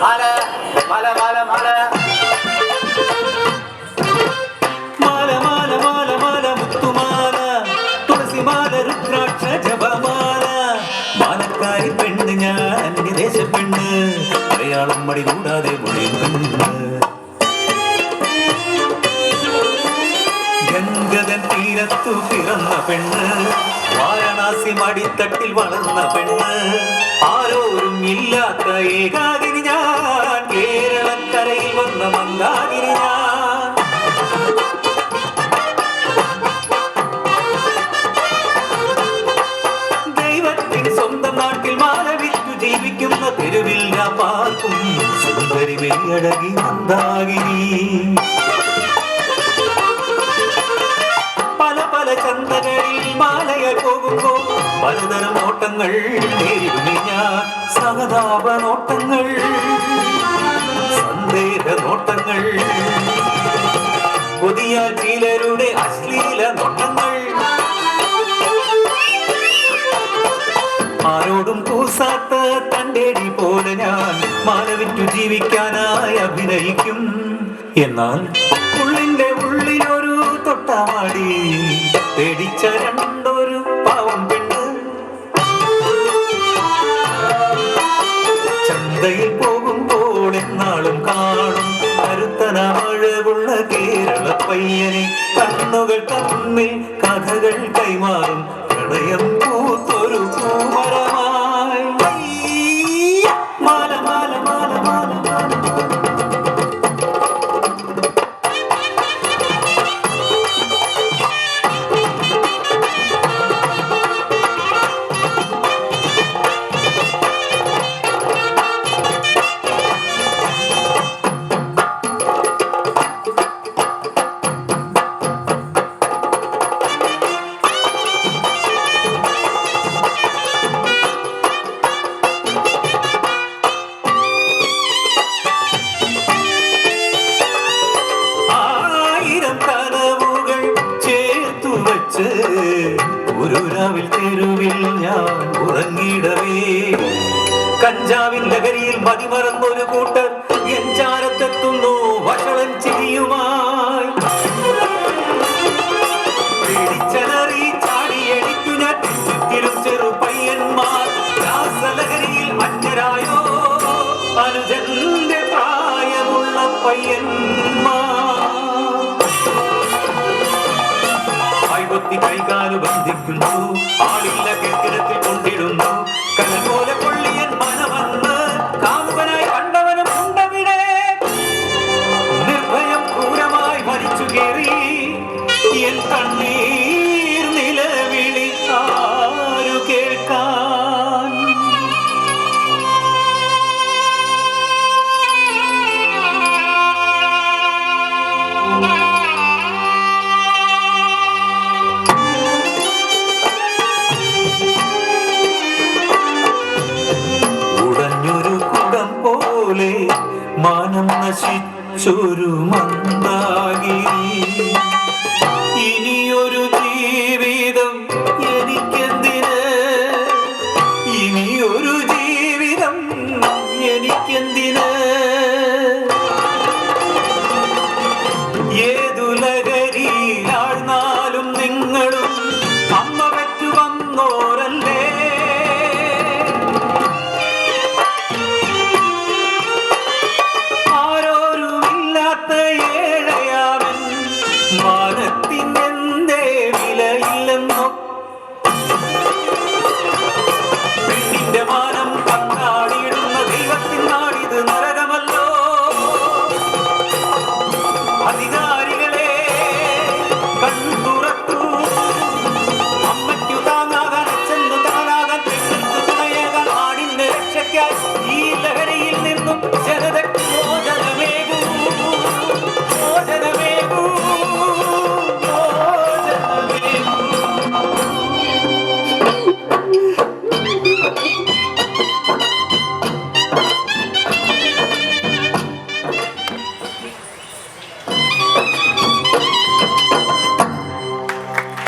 മാല മാല മാല മാല മാല മാല മാല മാല മുത്തുമാല തുളസിമാല രുദ്രാക്ഷ ജപമാല മാലക്കാരി പെണ്ണ് ഞാൻ അന്യദേശ പെണ്ണ് മലയാളം മടി കൂടാതെ മൊഴിയും പെണ്ണ് ഗംഗതൻ തീരത്തു പിറന്ന പെണ്ണ് വാരണാസി മടിത്തട്ടിൽ വളർന്ന പെണ്ണ് ആരോരും ഇല്ലാത്ത ഏകാകിനി ഞാൻ കേരളക്കരയിൽ വന്ന മന്ദാകിനി ഞാൻ ദൈവത്തിൻ സ്വന്തം നാട്ടിൽ മാല വിറ്റു ജീവിക്കുന്ന തെരുവിൽ ഞാൻ പാർക്കും സുന്ദരി വെളിയഴകി മന്ദാകിനി ചന്തകളിൽ മാലയായി പോകുമ്പോ പലതരം നോട്ടങ്ങൾ നേരിടുമേ ഞാൻ സഹതാപ നോട്ടങ്ങൾ സന്ദേഹ നോട്ടങ്ങൾ പുതിയ ചിലരുടെ അശ്ലീല നോട്ടങ്ങൾ ആരോടും കൂസാത്ത തന്റേടി പോലെ ഞാൻ മാല വിറ്റു ജീവിക്കാനായി അഭിനയിക്കും എന്നാൽ ഉള്ളിന്റെ ഉള്ളിലൊരു തൊട്ടാടി പേടിച്ച രണ്ടൊരു പാവം പെണ്ണ് ചന്തയിൽ പോകുമ്പോൾ എന്നാളും കാണും കരുത്തനമഴകുള്ള കേരള പയ്യനെ കണ്ണുകൾ തമ്മിൽ കഥകൾ കൈമാറും പ്രണയം പൂത്തൊരു പൂമരമായി മാല മാല മാല മാല മാല ഒരു രാവിൽ തെരുവിൽ ഞാൻ ഉറങ്ങിടവേ കഞ്ചാവിൻ ലഹരിയിൽ മതിമറന്നൊരു കൂട്ടർ എൻ ചാരത്തെത്തുന്നു വഷളൻ ചിരിയുമായി പേടിച്ചലറി ചാടിയടിക്കു ഞാൻ ചുറ്റിലും ചെറു പയ്യന്മാർ രാസലഹരിയിൽ അന്യരായോ അനുജന്റെ പ്രായമുള്ള പയ്യന്മാർ കൈകാലു ബന്ധിക്കുന്നു ആളില്ല കെട്ടിടത്തിൽ കൊണ്ടിടുന്നു കല പോലെ കൊള്ളിയൻ മനമന്ന് കാമുകനായി കണ്ടവനും ഉണ്ടവിടെ നിർഭയം ക്രൂരമായി മരിച്ചു കയറി എൻ കണ്ണീർ നിലവിളി ആരു കേൾക്കാൻ മാനം നശിച്ചൊരു മന്ദാകിനി ഇനിയൊരു ജീവിതം എനിക്കെന്തിന് ഇനിയൊരു ജീവിതം എനിക്കെന്തിന്